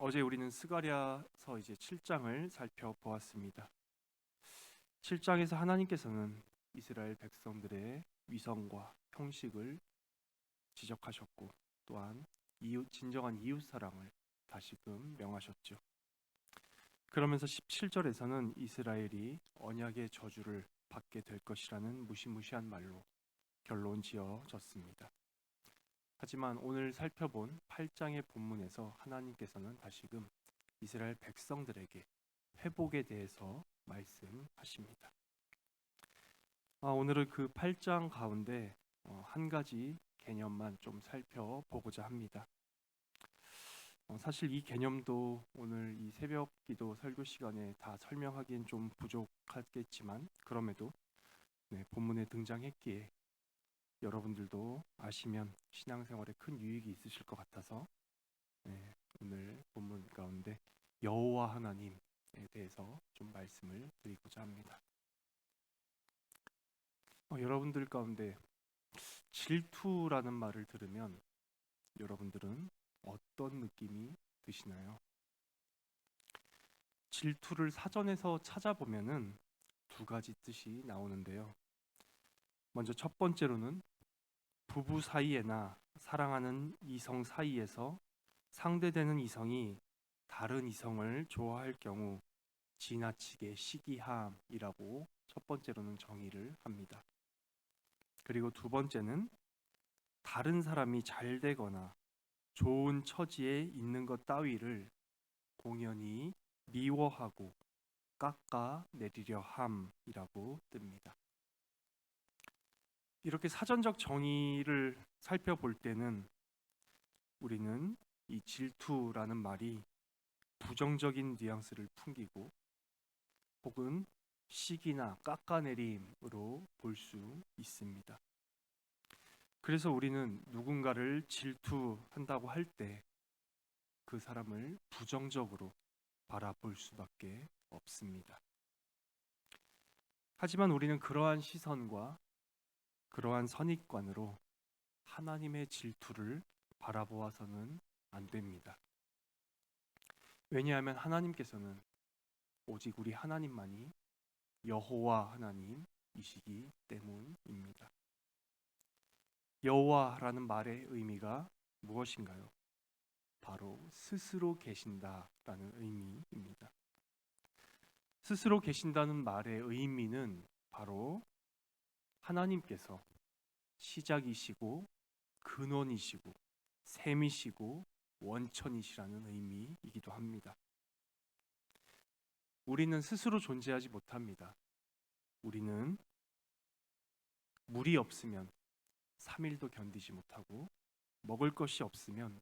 어제 우리는 스가랴서 이제 7장을 살펴보았습니다. 7장에서 하나님께서는 이스라엘 백성들의 위선과 형식을 지적하셨고, 또한 진정한 이웃 사랑을 다시금 명하셨죠. 그러면서 17절에서는 이스라엘이 언약의 저주를 받게 될 것이라는 무시무시한 말로 결론 지어졌습니다. 하지만 오늘 살펴본 8장의 본문에서 하나님께서는 다시금 이스라엘 백성들에게 회복에 대해서 말씀하십니다. 오늘은 그 8장 가운데 한 가지 개념만 좀 살펴보고자 합니다. 사실 이 개념도 오늘 이 새벽 기도 설교 시간에 다 설명하기엔 좀 부족하겠지만, 그럼에도 본문에 등장했기에 여러분들도 아시면 신앙생활에 큰 유익이 있으실 것 같아서 오늘 본문 가운데 여호와 하나님에 대해서 좀 말씀을 드리고자 합니다. 여러분들 가운데 질투라는 말을 들으면 여러분들은 어떤 느낌이 드시나요? 질투를 사전에서 찾아보면은 두 가지 뜻이 나오는데요. 먼저 첫 번째로는 부부 사이에나 사랑하는 이성 사이에서 상대되는 이성이 다른 이성을 좋아할 경우 지나치게 시기함이라고 첫 번째로는 정의를 합니다. 그리고 두 번째는 다른 사람이 잘 되거나 좋은 처지에 있는 것 따위를 공연히 미워하고 깎아내리려 함이라고 뜹니다. 이렇게 사전적 정의를 살펴볼 때는 우리는 이 질투라는 말이 부정적인 뉘앙스를 풍기고 혹은 시기나 깎아내림으로 볼 수 있습니다. 그래서 우리는 누군가를 질투한다고 할 때 그 사람을 부정적으로 바라볼 수밖에 없습니다. 하지만 우리는 그러한 시선과 그러한 선입관으로 하나님의 질투를 바라보아서는 안 됩니다. 왜냐하면 하나님께서는 오직 우리 하나님만이 여호와 하나님이시기 때문입니다. 여호와라는 말의 의미가 무엇인가요? 바로 스스로 계신다라는 의미입니다. 스스로 계신다는 말의 의미는 바로 하나님께서 시작이시고 근원이시고 셈이시고 원천이시라는 의미이기도 합니다. 우리는 스스로 존재하지 못합니다. 우리는 물이 없으면 3일도 견디지 못하고 먹을 것이 없으면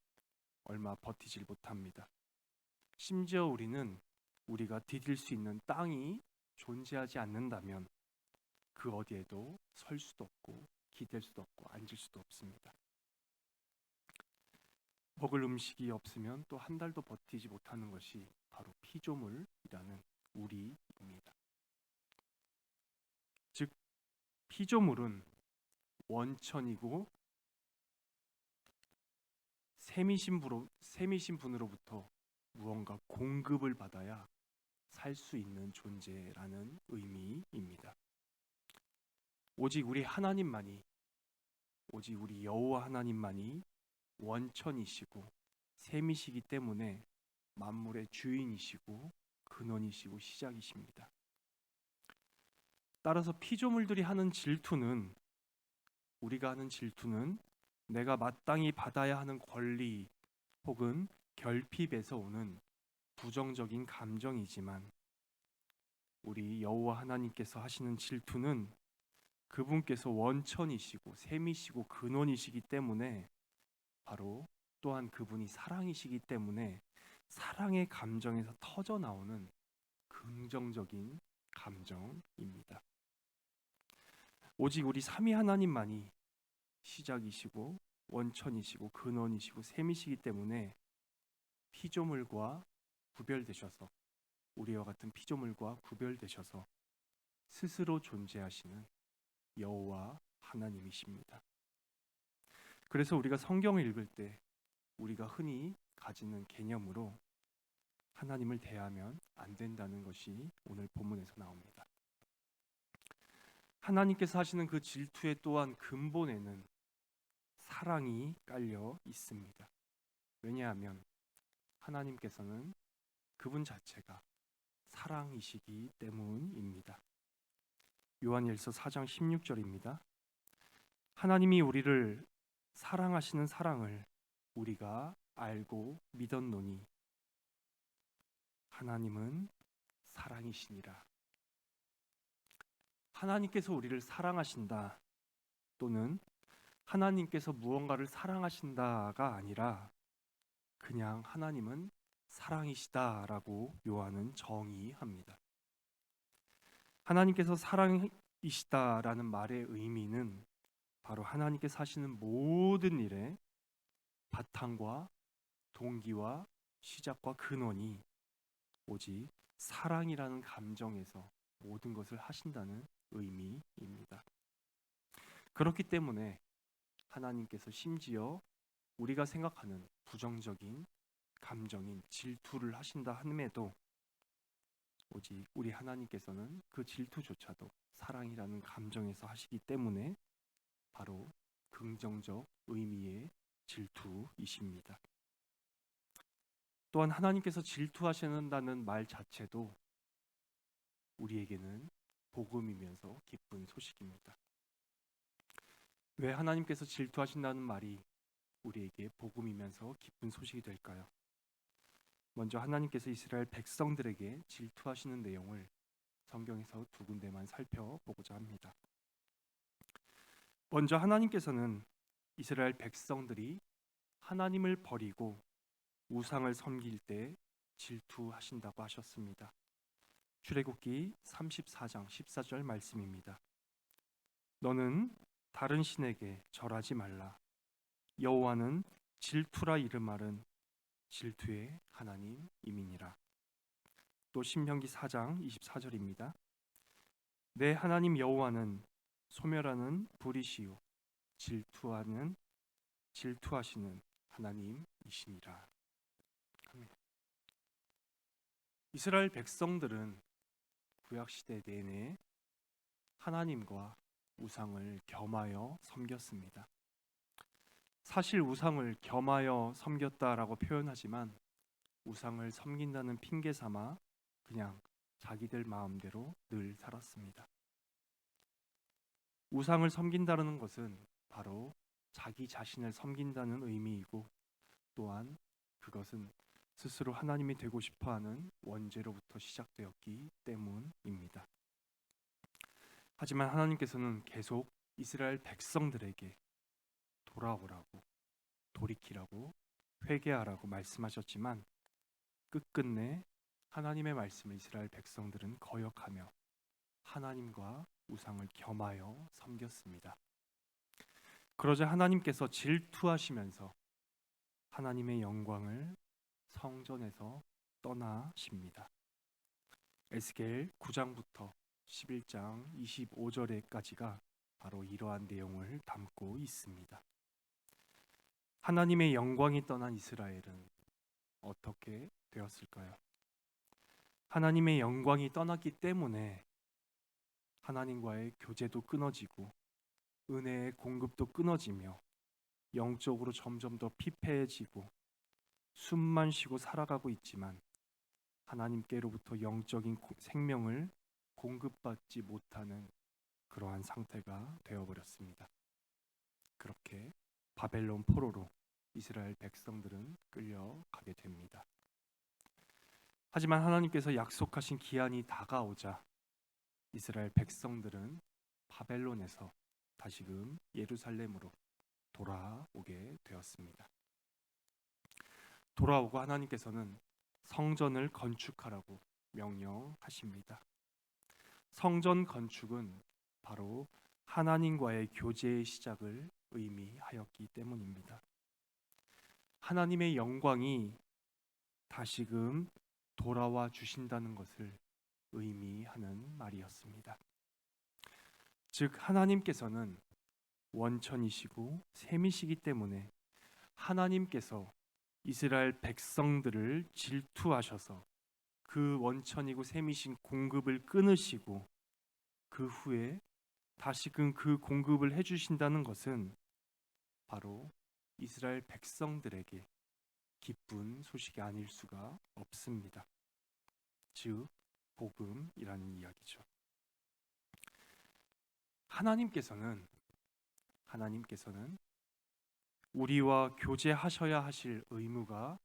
얼마 버티질 못합니다. 심지어 우리는 우리가 디딜 수 있는 땅이 존재하지 않는다면 그 어디에도 설 수도 없고 기댈 수도 없고 앉을 수도 없습니다. 먹을 음식이 없으면 또 한 달도 버티지 못하는 것이 바로 피조물이라는 우리입니다. 즉 피조물은 원천이고 셈이신 분으로부터 무언가 공급을 받아야 살 수 있는 존재라는 의미입니다. 오직 우리 하나님만이, 오직 우리 여호와 하나님만이 원천이시고 셈이시기 때문에 만물의 주인이시고 근원이시고 시작이십니다. 따라서 피조물들이 하는 질투는, 우리가 하는 질투는 내가 마땅히 받아야 하는 권리 혹은 결핍에서 오는 부정적인 감정이지만, 우리 여호와 하나님께서 하시는 질투는 그분께서 원천이시고 셈이시고 근원이시기 때문에, 바로 또한 그분이 사랑이시기 때문에 사랑의 감정에서 터져 나오는 긍정적인 감정입니다. 오직 우리 삼위 하나님만이 시작이시고 원천이시고 근원이시고 셈이시기 때문에 피조물과 구별되셔서, 우리와 같은 피조물과 구별되셔서 스스로 존재하시는 여호와 하나님이십니다. 그래서 우리가 성경을 읽을 때 우리가 흔히 가지는 개념으로 하나님을 대하면 안 된다는 것이 오늘 본문에서 나옵니다. 하나님께서 하시는 그 질투의 또한 근본에는 사랑이 깔려 있습니다. 왜냐하면 하나님께서는 그분 자체가 사랑이시기 때문입니다. 요한일서 4장 16절입니다. 하나님이 우리를 사랑하시는 사랑을 우리가 알고 믿었노니 하나님은 사랑이시니라. 하나님께서 우리를 사랑하신다 또는 하나님께서 무언가를 사랑하신다가 아니라 그냥 하나님은 사랑이시다라고 요한은 정의합니다. 하나님께서 사랑이시다라는 말의 의미는 바로 하나님께서 하시는 모든 일의 바탕과 동기와 시작과 근원이 오직 사랑이라는 감정에서 모든 것을 하신다는 의미입니다. 그렇기 때문에 하나님께서 심지어 우리가 생각하는 부정적인 감정인 질투를 하신다 함에도 오직 우리 하나님께서는 그 질투조차도 사랑이라는 감정에서 하시기 때문에 바로 긍정적 의미의 질투이십니다. 또한 하나님께서 질투하신다는 말 자체도 우리에게는 복음이면서 기쁜 소식입니다. 왜 하나님께서 질투하신다는 말이 우리에게 복음이면서 기쁜 소식이 될까요? 먼저 하나님께서 이스라엘 백성들에게 질투하시는 내용을 성경에서 두 군데만 살펴보고자 합니다. 먼저 하나님께서는 이스라엘 백성들이 하나님을 버리고 우상을 섬길 때 질투하신다고 하셨습니다. 출애굽기 34장 14절 말씀입니다. 너는 다른 신에게 절하지 말라. 여호와는 질투라 이름하는 질투의 하나님이니라. 또 신명기 4장 24절입니다. 내 하나님 여호와는 소멸하는 불이시요 질투하시는 하나님이시니라. 아멘. 이스라엘 백성들은 구약 시대 내내 하나님과 우상을 겸하여 섬겼습니다. 사실 우상을 겸하여 섬겼다라고 표현하지만 우상을 섬긴다는 핑계 삼아 그냥 자기들 마음대로 늘 살았습니다. 우상을 섬긴다는 것은 바로 자기 자신을 섬긴다는 의미이고 또한 그것은 스스로 하나님이 되고 싶어하는 원죄로부터 시작되었기 때문입니다. 하지만 하나님께서는 계속 이스라엘 백성들에게 돌아오라고, 돌이키라고, 회개하라고 말씀하셨지만 끝끝내 하나님의 말씀을 이스라엘 백성들은 거역하며 하나님과 우상을 겸하여 섬겼습니다. 그러자 하나님께서 질투하시면서 하나님의 영광을 성전에서 떠나십니다. 에스겔 9장부터 11장 25절에까지가 바로 이러한 내용을 담고 있습니다. 하나님의 영광이 떠난 이스라엘은 어떻게 되었을까요? 하나님의 영광이 떠났기 때문에 하나님과의 교제도 끊어지고 은혜의 공급도 끊어지며 영적으로 점점 더 피폐해지고 숨만 쉬고 살아가고 있지만 하나님께로부터 영적인 생명을 공급받지 못하는 그러한 상태가 되어버렸습니다. 그렇게 바벨론 포로로 이스라엘 백성들은 끌려가게 됩니다. 하지만 하나님께서 약속하신 기한이 다가오자 이스라엘 백성들은 바벨론에서 다시금 예루살렘으로 돌아오게 되었습니다. 돌아오고 하나님께서는 성전을 건축하라고 명령하십니다. 성전 건축은 바로 하나님과의 교제의 시작을 의미하였기 때문입니다. 하나님의 영광이 다시금 돌아와 주신다는 것을 의미하는 말이었습니다. 즉 하나님께서는 원천이시고 셈이시기 때문에 하나님께서 이스라엘 백성들을 질투하셔서 그 원천이고 셈이신 공급을 끊으시고 그 후에 다시금 그 공급을 해주신다는 것은 바로 이스라엘 백성들에게 기쁜 소식이 아닐 수가 없습니다. 즉 복음이라는 이야기죠. 하나님께서는 우리와 교제하셔야 하실 의무가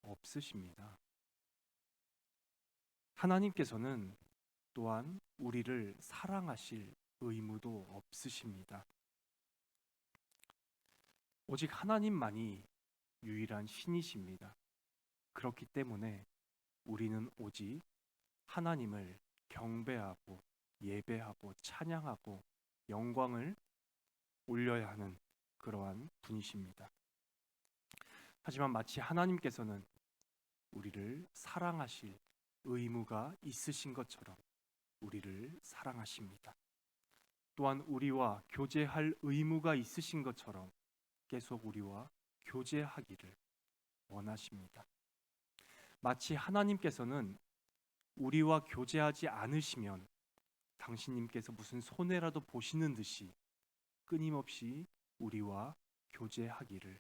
없으십니다. 하나님께서는 또한 우리를 사랑하실 의무도 없으십니다. 오직 하나님만이 유일한 신이십니다. 그렇기 때문에 우리는 오직 하나님을 경배하고 예배하고 찬양하고 영광을 올려야 하는 그러한 분이십니다. 하지만 마치 하나님께서는 우리를 사랑하실 의무가 있으신 것처럼 우리를 사랑하십니다. 또한 우리와 교제할 의무가 있으신 것처럼 계속 우리와 교제하기를 원하십니다. 마치 하나님께서는 우리와 교제하지 않으시면 당신님께서 무슨 손해라도 보시는 듯이 끊임없이 우리와 교제하기를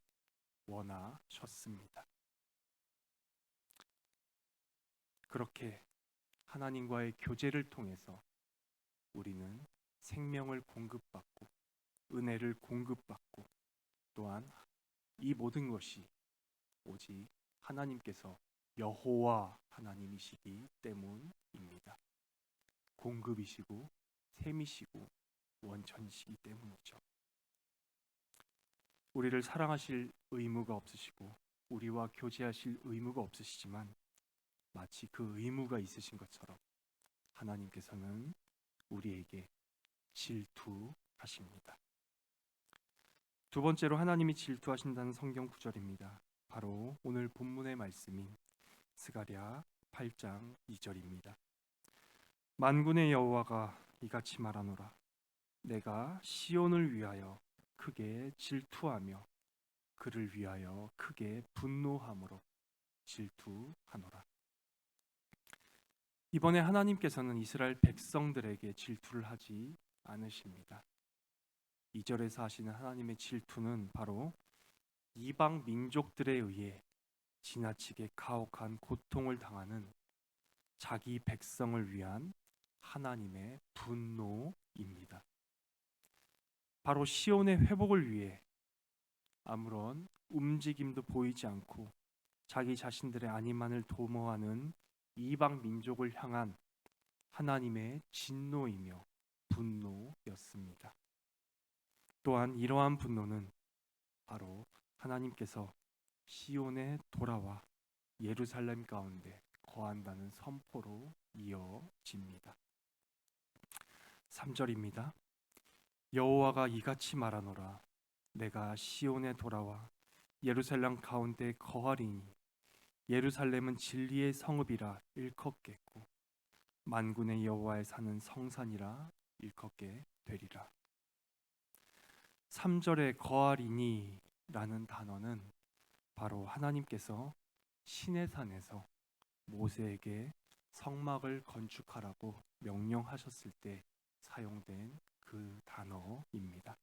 원하셨습니다. 그렇게 하나님과의 교제를 통해서 우리는 생명을 공급받고 은혜를 공급받고 또한 이 모든 것이 오직 하나님께서 여호와 하나님이시기 때문입니다. 공급이시고 셈이시고 원천이시기 때문이죠. 우리를 사랑하실 의무가 없으시고 우리와 교제하실 의무가 없으시지만 마치 그 의무가 있으신 것처럼 하나님께서는 우리에게 질투하십니다. 두 번째로 하나님이 질투하신다는 성경 구절입니다. 바로 오늘 본문의 말씀인 스가랴 8장 2절입니다. 만군의 여호와가 이같이 말하노라. 내가 시온을 위하여 크게 질투하며 그를 위하여 크게 분노함으로 질투하노라. 이번에 하나님께서는 이스라엘 백성들에게 질투를 하지 않으십니다. 2절에서 하시는 하나님의 질투는 바로 이방 민족들에 의해 지나치게 가혹한 고통을 당하는 자기 백성을 위한 하나님의 분노입니다. 바로 시온의 회복을 위해 아무런 움직임도 보이지 않고 자기 자신들의 안위만을 도모하는 이방 민족을 향한 하나님의 진노이며 분노였습니다. 또한 이러한 분노는 바로 하나님께서 시온에 돌아와 예루살렘 가운데 거한다는 선포로 이어집니다. 3절입니다. 여호와가 이같이 말하노라. 내가 시온에 돌아와 예루살렘 가운데 거하리니 예루살렘은 진리의 성읍이라 일컫겠고 만군의 여호와의 사는 성산이라 일컫게 되리라. 3절의 거하리니 라는 단어는 바로 하나님께서 시내산에서 모세에게 성막을 건축하라고 명령하셨을 때 사용된 그 단어입니다.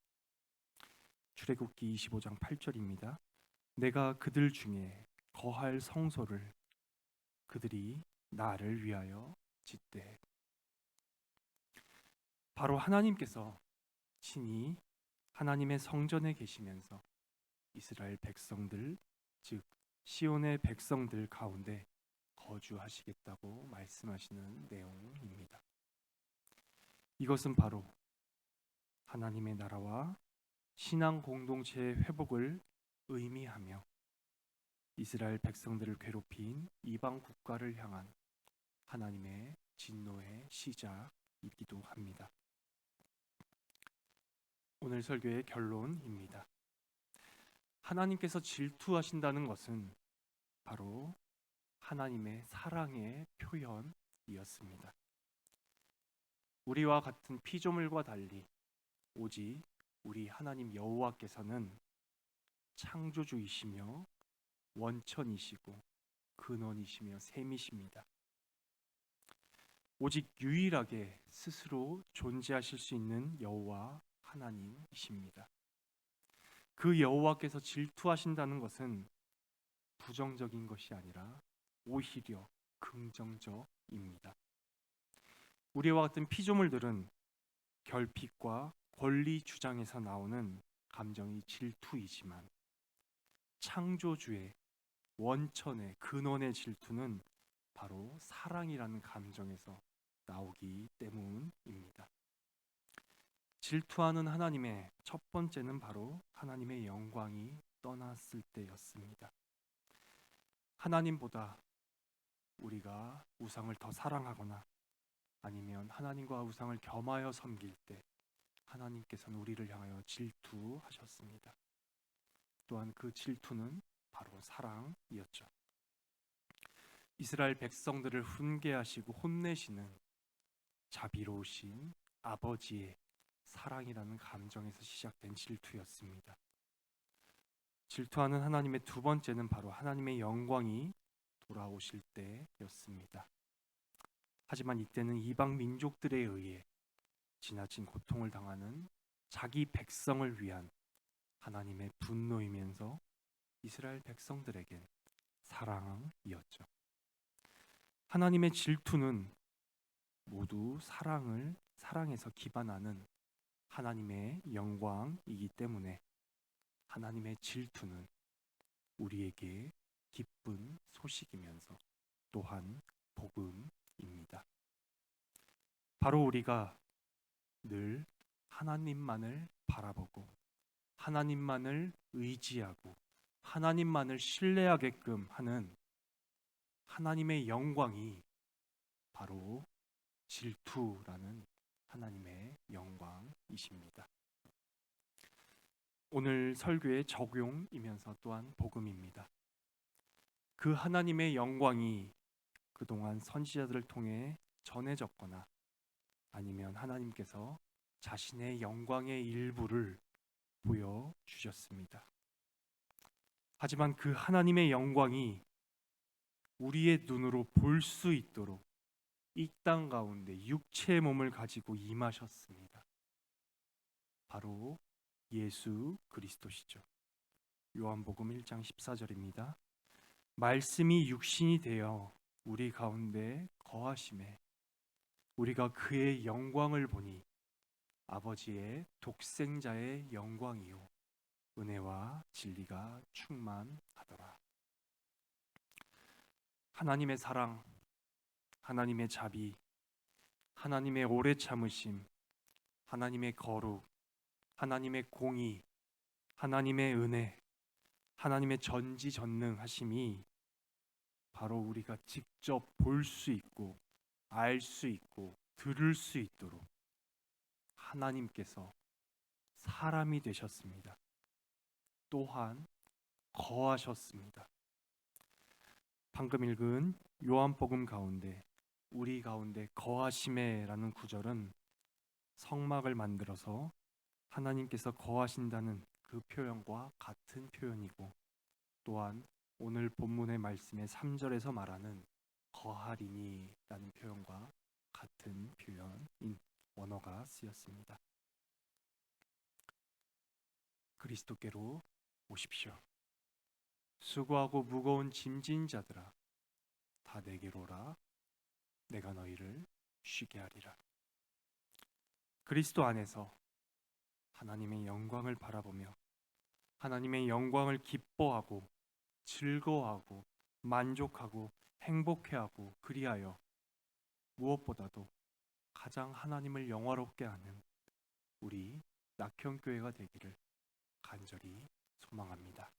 출애굽기 25장 8절입니다. 내가 그들 중에 거할 성소를 그들이 나를 위하여 짓되. 바로 하나님께서 친히 하나님의 성전에 계시면서 이스라엘 백성들, 즉 시온의 백성들 가운데 거주하시겠다고 말씀하시는 내용입니다. 이것은 바로 하나님의 나라와 신앙 공동체의 회복을 의미하며 이스라엘 백성들을 괴롭힌 이방 국가를 향한 하나님의 진노의 시작이기도 합니다. 오늘 설교의 결론입니다. 하나님께서 질투하신다는 것은 바로 하나님의 사랑의 표현이었습니다. 우리와 같은 피조물과 달리 오직 우리 하나님 여호와께서는 창조주이시며 원천이시고 근원이시며 셈이십니다. 오직 유일하게 스스로 존재하실 수 있는 여호와 하나님이십니다. 그 여호와께서 질투하신다는 것은 부정적인 것이 아니라 오히려 긍정적입니다. 우리와 같은 피조물들은 결핍과 권리 주장에서 나오는 감정이 질투이지만 창조주의 원천의 근원의 질투는 바로 사랑이라는 감정에서 나오기 때문입니다. 질투하는 하나님의 첫 번째는 바로 하나님의 영광이 떠났을 때였습니다. 하나님보다 우리가 우상을 더 사랑하거나 아니면 하나님과 우상을 겸하여 섬길 때 하나님께서는 우리를 향하여 질투하셨습니다. 또한 그 질투는 바로 사랑이었죠. 이스라엘 백성들을 훈계하시고 혼내시는 자비로우신 아버지의 사랑이라는 감정에서 시작된 질투였습니다. 질투하는 하나님의 두 번째는 바로 하나님의 영광이 돌아오실 때였습니다. 하지만 이때는 이방 민족들에 의해 지나친 고통을 당하는 자기 백성을 위한 하나님의 분노이면서 이스라엘 백성들에겐 사랑이었죠. 하나님의 질투는 모두 사랑에서 기반하는 하나님의 영광이기 때문에 하나님의 질투는 우리에게 기쁜 소식이면서 또한 복음입니다. 바로 우리가 늘 하나님만을 바라보고 하나님만을 의지하고 하나님만을 신뢰하게끔 하는 하나님의 영광이 바로 질투라는 하나님의 영광이십니다. 오늘 설교의 적용이면서 또한 복음입니다. 그 하나님의 영광이 그동안 선지자들을 통해 전해졌거나 아니면 하나님께서 자신의 영광의 일부를 보여주셨습니다. 하지만 그 하나님의 영광이 우리의 눈으로 볼 수 있도록 이 땅 가운데 육체의 몸을 가지고 임하셨습니다. 바로 예수 그리스도시죠. 요한복음 1장 14절입니다. 말씀이 육신이 되어 우리 가운데 거하심에 우리가 그의 영광을 보니 아버지의 독생자의 영광이요 은혜와 진리가 충만하더라. 하나님의 사랑, 하나님의 자비, 하나님의 오래 참으심, 하나님의 거룩, 하나님의 공의, 하나님의 은혜, 하나님의 전지전능하심이 바로 우리가 직접 볼 수 있고 알 수 있고 들을 수 있도록 하나님께서 사람이 되셨습니다. 또한 거하셨습니다. 방금 읽은 요한복음 가운데 우리 가운데 거하심에라는 구절은 성막을 만들어서 하나님께서 거하신다는 그 표현과 같은 표현이고 또한 오늘 본문의 말씀의 3절에서 말하는 거하리니라는 표현과 같은 표현인 원어가 쓰였습니다. 그리스도께로 오십시오. 수고하고 무거운 짐진 자들아 다 내게로 오라. 내가 너희를 쉬게 하리라. 그리스도 안에서 하나님의 영광을 바라보며 하나님의 영광을 기뻐하고 즐거워하고 만족하고 행복해하고 그리하여 무엇보다도 가장 하나님을 영화롭게 하는 우리 낙현교회가 되기를 간절히 소망합니다.